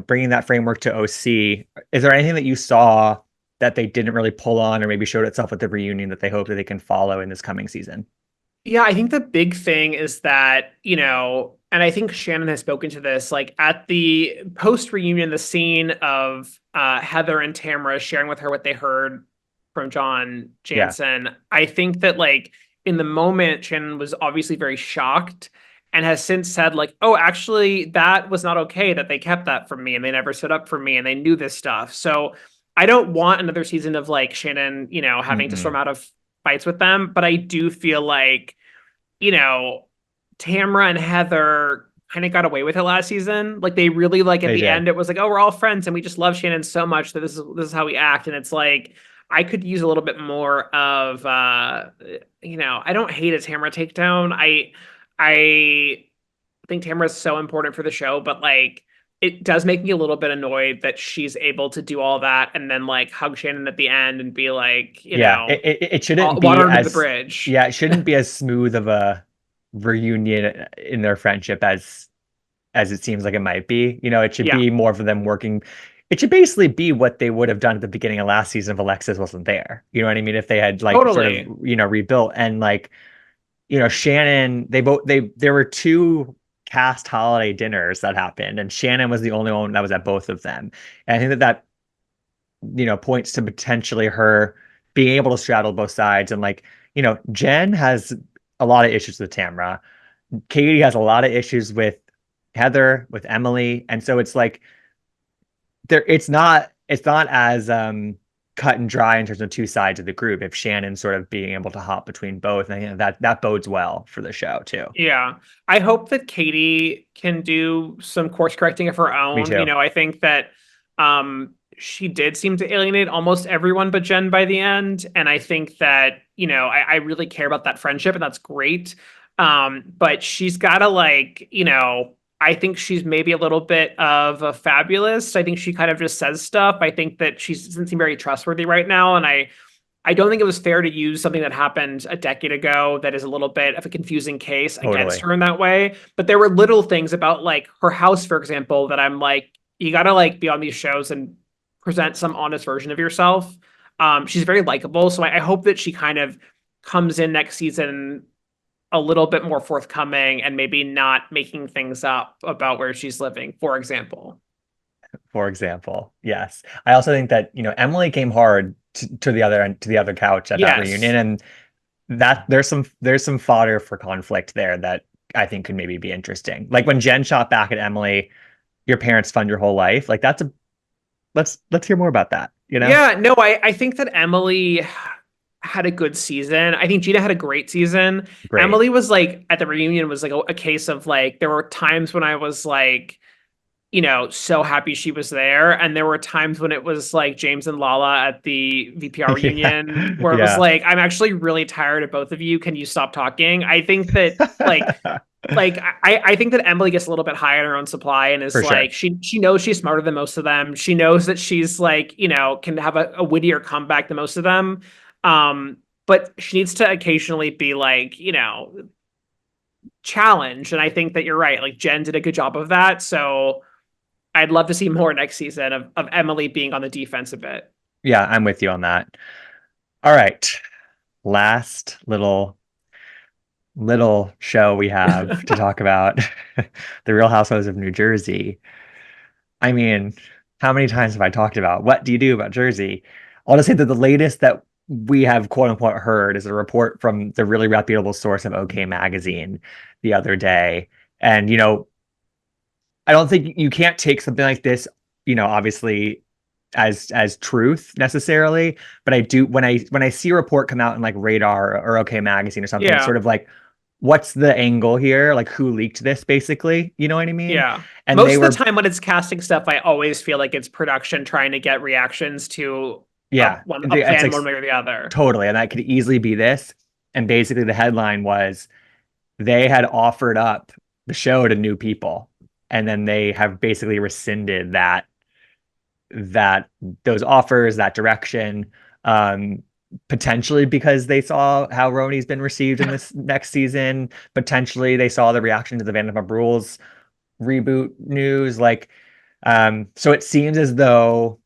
bringing that framework to OC, is there anything that you saw that they didn't really pull on or maybe showed itself at the reunion that they hope that they can follow in this coming season? Yeah, I think the big thing is that, and I think Shannon has spoken to this, like at the post reunion, the scene of Heather and Tamara sharing with her what they heard from John Yeah. Jansen. I think that, like, in the moment, Shannon was obviously very shocked and has since said, like, oh, actually, that was not okay that they kept that from me and they never stood up for me and they knew this stuff. So I don't want another season of like Shannon, having to storm Mm-mm. out of fights with them, but I do feel like, you know, Tamra and Heather kind of got away with it last season. Like they really, like, at They the did. end, it was like, oh, we're all friends and we just love Shannon so much that this is how we act. And it's like I could use a little bit more of I don't hate a Tamra takedown. I think Tamra is so important for the show, but like it does make me a little bit annoyed that she's able to do all that and then like hug Shannon at the end and be like, Yeah, it shouldn't be water under the as bridge. yeah, it shouldn't be as smooth of a reunion in their friendship as it seems like it might be. It should Yeah, be more for them working. It should basically be what they would have done at the beginning of last season if Alexis wasn't there. You know what I mean? If they had like sort of, totally. rebuilt and like, Shannon, there were two cast holiday dinners that happened, and Shannon was the only one that was at both of them. And I think that points to potentially her being able to straddle both sides. And like, Jen has a lot of issues with Tamra. Katie has a lot of issues with Heather, with Emily. And so it's like it's not as cut and dry in terms of two sides of the group if Shannon's sort of being able to hop between both. And I think that bodes well for the show too. Yeah. I hope that Katie can do some course correcting of her Me own. too. I think that she did seem to alienate almost everyone but Jen by the end. And I think that, I really care about that friendship and that's great. But she's gotta like, I think she's maybe a little bit of a fabulous. I think she kind of just says stuff. I think that she doesn't seem very trustworthy right now. And I don't think it was fair to use something that happened a decade ago that is a little bit of a confusing case against Totally. her in that way. But there were little things about like her house, for example, that I'm like, you gotta like be on these shows and present some honest version of yourself. She's very likable, so I hope that she kind of comes in next season a little bit more forthcoming and maybe not making things up about where she's living, for example. For example, yes. I also think that, Emily came hard to the other end, to the other couch at that reunion, Yes. and that there's some fodder for conflict there that I think could maybe be interesting. Like when Jen shot back at Emily, your parents fund your whole life. Like that's a let's hear more about that. Yeah, no, I think that Emily had a good season. I think Gina had a great season. Great. Emily was like at the reunion was like a case of like there were times when I was like, so happy she was there. And there were times when it was like James and Lala at the VPR Yeah. reunion where it was Yeah. like, I'm actually really tired of both of you. Can you stop talking? I think that I think that Emily gets a little bit high on her own supply and is For like sure. she knows she's smarter than most of them. She knows that she's like, can have a wittier comeback than most of them. But she needs to occasionally be like, challenged. And I think that you're right. Like Jen did a good job of that. So I'd love to see more next season of Emily being on the defense a bit. Yeah, I'm with you on that. All right. Last little show we have to talk about, The Real Housewives of New Jersey. I mean, how many times have I talked about what do you do about Jersey? I'll just say that the latest that we have quote unquote heard is a report from the really reputable source of OK Magazine the other day. And, I don't think you can't take something like this, obviously as truth necessarily, but I do when I see a report come out in like Radar or OK Magazine or something, it's Yeah. sort of like, what's the angle here? Like who leaked this basically? You know what I mean? Yeah. And they Most of the were time when it's casting stuff, I always feel like it's production trying to get reactions to yeah, a it's plan like one way or the other. totally, and that could easily be this. And basically the headline was they had offered up the show to new people, and then they have basically rescinded that those offers, that direction, potentially because they saw how Roni's been received in this next season. Potentially they saw the reaction to the Vanderpump Rules reboot news. Like, so it seems as though,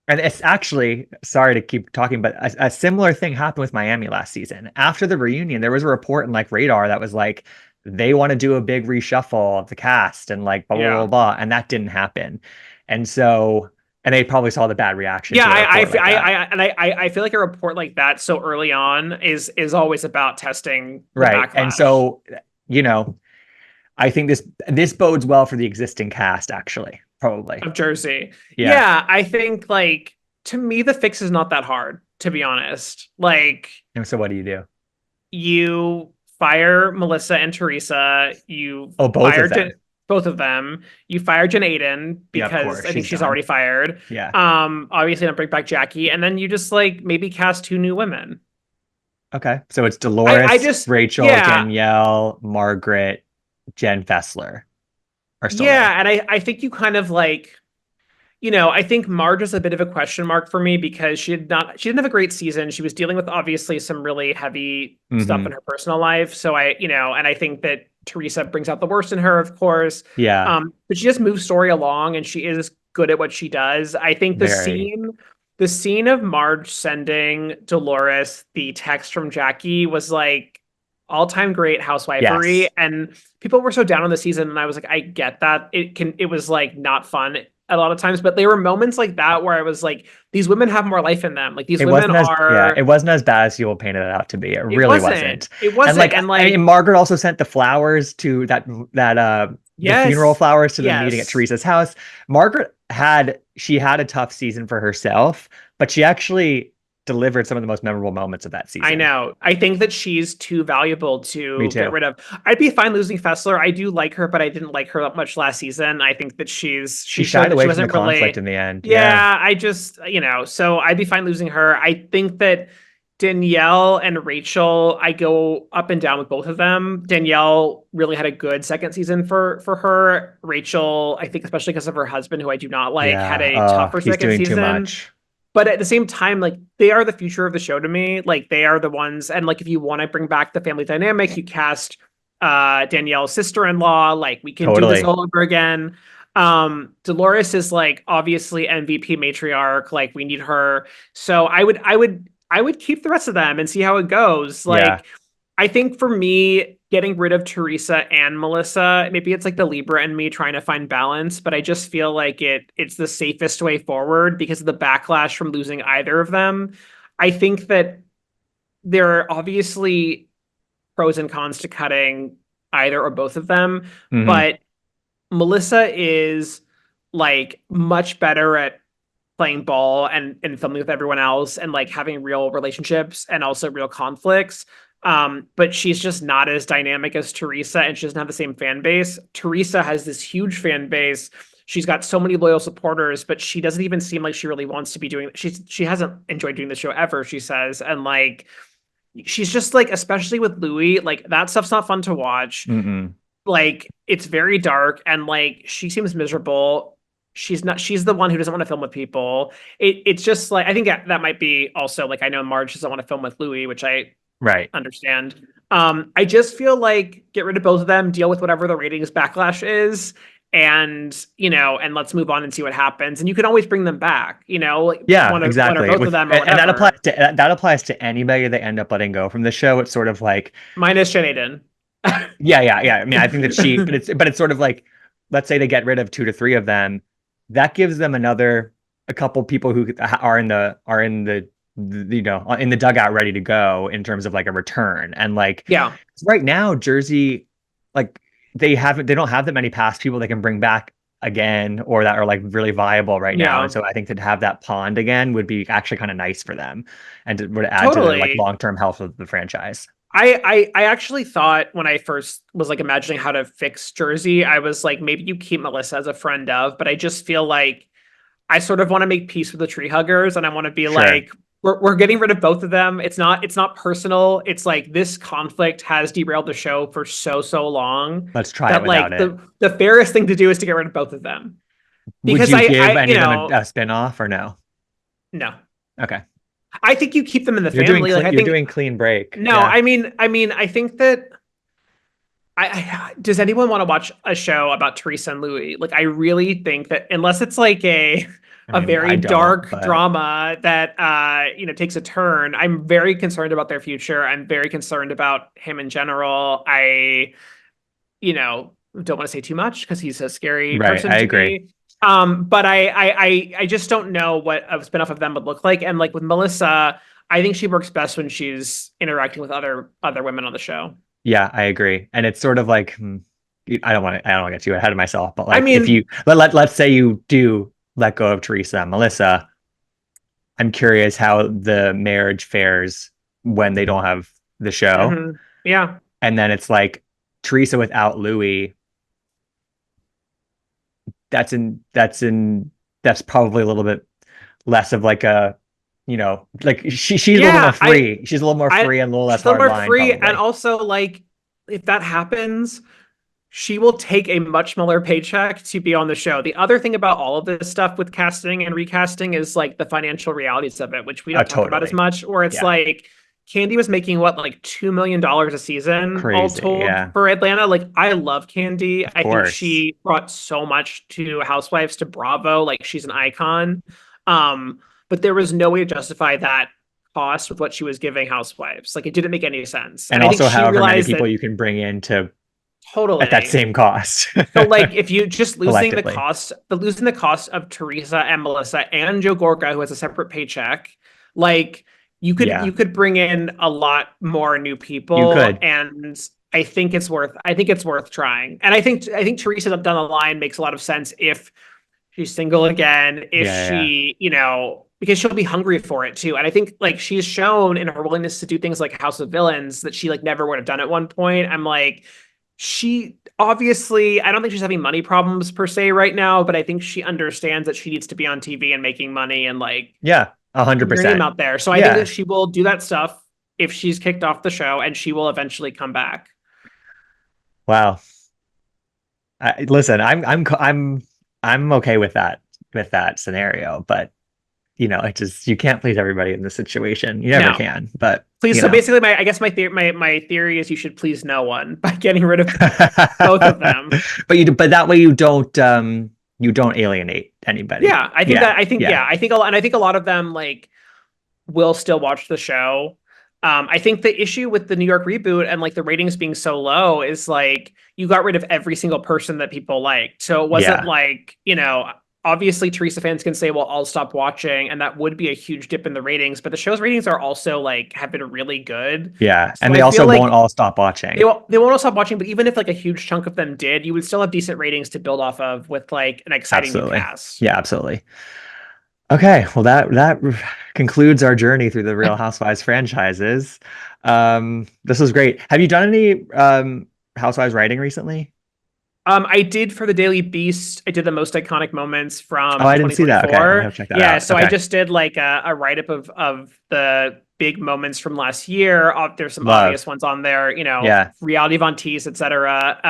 and it's actually, sorry to keep talking, but a similar thing happened with Miami last season. After the reunion, there was a report in like Radar that was like, they want to do a big reshuffle of the cast and like blah, blah, blah, Yeah. blah. And that didn't happen. And so, and they probably saw the bad reaction Yeah, to a report like that. I feel like a report like that so early on is always about testing the Right. And backlash so, you know, I think this bodes well for the existing cast, actually, probably. of Jersey. Yeah. Yeah, I think like to me the fix is not that hard, to be honest. Like And so what do you do? you fire Melissa and Teresa, Oh, both of Jen, them. both of them. You fire Jen Aiden Yeah, of because course. I think She's she's done. already fired. Yeah. Obviously don't bring back Jackie, and then you just like maybe cast two new women. Okay. So it's I Dolores, just Rachel, yeah. Danielle, Margaret, Jen Fessler are still there. Yeah, and I think you kind of like, I think Marge is a bit of a question mark for me because she didn't have a great season. She was dealing with obviously some really heavy stuff in Hmm. her personal life. So and I think that Teresa brings out the worst in her, of course. Yeah. But she just moves story along and she is good at what she does. I think Very. the scene of Marge sending Dolores the text from Jackie was like all-time great housewifery, Yes. and people were so down on the season, and I was like, I get that it was like not fun a lot of times, but there were moments like that where I was like, these women have more life in them. Like these It women wasn't as yeah, it are. wasn't as bad as people painted it out to be. It really wasn't. It And wasn't, like and I mean, like Margaret also sent the flowers to the funeral yes, flowers to the meeting at yes. Teresa's house. Margaret had a tough season for herself, but she actually delivered some of the most memorable moments of that I season. know. I think that she's too valuable Me to get too. rid of. I'd be fine losing Fessler. I do like her, but I didn't like her that much last season. I think that She she showed shied that she away from the wasn't conflict really. in the end. Yeah. Yeah, I just, so I'd be fine losing her. I think that Danielle and Rachel, I go up and down with both of them. Danielle really had a good second season for her. Rachel, I think especially because of her husband, who I do not like, had Yeah. a Oh, tougher he's second doing too season. much. But at the same time, like they are the future of the show to me. Like they are the ones, and like if you want to bring back the family dynamic, you cast Danielle's sister-in-law. Like we can do this Totally. all over again. Dolores is like obviously MVP matriarch. Like we need her. So I would keep the rest of them and see how it goes. Yeah. Like I think for me, getting rid of Teresa and Melissa, maybe it's like the Libra and me trying to find balance, but I just feel like it's the safest way forward because of the backlash from losing either of them. I think that there are obviously pros and cons to cutting either or both of them, Hmm. but Melissa is like much better at playing ball and filming with everyone else and like having real relationships and also real conflicts. But she's just not as dynamic as Teresa and she doesn't have the same fan base. Teresa has this huge fan base. She's got so many loyal supporters, but she doesn't even seem like she really wants to be doing she hasn't enjoyed doing the show ever, she says. And like she's just like, especially with Louis, like that stuff's not fun to watch. Mm-mm. Like it's very dark and like she seems miserable. She's the one who doesn't want to film with people. It's just like I think that might be also like I know Marge doesn't want to film with Louis, which I Right. understand. I just feel like get rid of both of them, deal with whatever the ratings backlash is, and and let's move on and see what happens. And you can always bring them back, like Yeah, one or exactly. both of With them or and whatever. that applies to anybody they end up letting go from the show. It's sort of like, Minus Jen Aiden. yeah, yeah, yeah. I mean, I think that but it's sort of like, let's say they get rid of two to three of them, that gives them a couple people who are in the dugout ready to go in terms of like a return. And like Yeah. right now, Jersey, like they don't have that many past people they can bring back again or that are like really viable right now. And Yeah, so I think to have that pond again would be actually kind of nice for them and it would add to the like totally. long-term health of the franchise. I actually thought when I first was like imagining how to fix Jersey, I was like, maybe you keep Melissa as a friend of, but I just feel like I sort of want to make peace with the tree huggers and I want to be Sure. like, we're getting rid of both of them. It's not personal. It's like this conflict has derailed the show for so long Let's try it that without like it. the fairest thing to do is to get rid of both of them. Would Because you give I any you of them know, a spin-off or no? no. Okay. I think you keep them in the family. Like I You're think doing clean break. no, Yeah. I mean, I think that does anyone want to watch a show about Teresa and Louis? Like, I really think that unless it's like I a mean, very I don't, dark but drama that takes a turn, I'm very concerned about their future. I'm very concerned about him in general. I don't want to say too much because he's a scary right, person I to agree. me. But I just don't know what a spinoff of them would look like. And like with Melissa, I think she works best when she's interacting with other women on the show. Yeah, I agree. And it's sort of like I don't want to get too ahead of myself, but I like if mean, you let's say you do let go of Teresa and Melissa, I'm curious how the marriage fares when they don't have the show. yeah. And then it's like Teresa without Louis, that's probably a little bit less of like a, like she's a little more Yeah, free. She's a little more I free and a little less she's a little hard more line, free, and probably. also like if that happens, she will take a much smaller paycheck to be on the show. The other thing about all of this stuff with casting and recasting is like the financial realities of it, which we don't talk about as Totally. much. Where it's Yeah. like Candy was making what, like $2 million a season, all Crazy. told, Yeah. for Atlanta. Like I love Candy. Of I think course. she brought so much to Housewives, to Bravo. Like she's an icon. Um, but there was no way to justify that cost with what she was giving Housewives. Like it didn't make any sense. And And I think also she however many realized people that you can bring in to at that totally. same cost So like if you just collectively. losing the cost of Teresa and Melissa and Joe Gorga, who has a separate paycheck, like you Yeah, could bring in a lot more new you people, could. and I think it's worth trying. And I think Teresa down the line makes a lot of sense if she's single again, if Yeah, yeah, she, because she'll be hungry for it too. And I think like she's shown in her willingness to do things like House of Villains that she like never would have done at one point. I'm like, she obviously, I don't think she's having money problems per se right now, but I think she understands that she needs to be on TV and making money and like yeah, a hundred putting her name percent. out there. So I think that Yeah. she will do that stuff if she's kicked off the show, and she will eventually come back. Wow. Listen, I'm okay with that scenario, but it just you can't please everybody in this situation. You never No. can, but Please. So basically, my theory is you should please no one by getting rid of both of them. but that way you don't alienate anybody. Yeah, I think Yeah, that I think yeah, yeah, I think a lot of them like will still watch the show. I think the issue with the New York reboot and like the ratings being so low is like you got rid of every single person that people liked. So it wasn't yeah, like, obviously Teresa fans can say, well, I'll stop watching, and that would be a huge dip in the ratings, but the show's ratings are also like have been really good. yeah. So And I they feel also won't like all stop they watching. won't they won't all stop watching, but even if like a huge chunk of them did, you would still have decent ratings to build off of with like an exciting new Absolutely. cast. Yeah, absolutely. Okay, well that concludes our journey through the Real Housewives franchises. This was great. Have you done any Housewives writing recently? I did for the Daily Beast. I did the most iconic moments Oh, from I didn't see that. Okay, I'm gonna 2024. have to check that Yeah, out. so I Okay, just did like a write up of the big moments from last year. There's some obvious love. ones on there, Yeah, reality Von Teese, etc.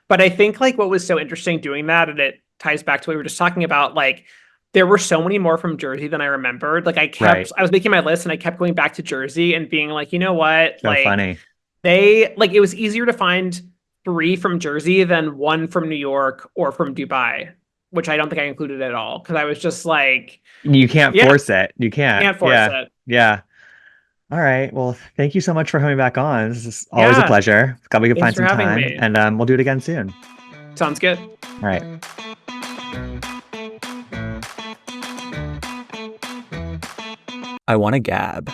But I think like what was so interesting doing that, and it ties back to what we were just talking about, like there were so many more from Jersey than I remembered. Like right. I was making my list and I kept going back to Jersey and being like, you know what, So like funny. it was easier to find three from Jersey than one from New York or from Dubai, which I don't think I included at all because I was just like, You can't yeah, force it. You can't. can't force Yeah, it. yeah. All right. Well, thank you so much for coming back on. This is always a Yeah, pleasure. Glad we can thanks find for some having time, me. and we'll do it again soon. Sounds good. All right. I want to gab.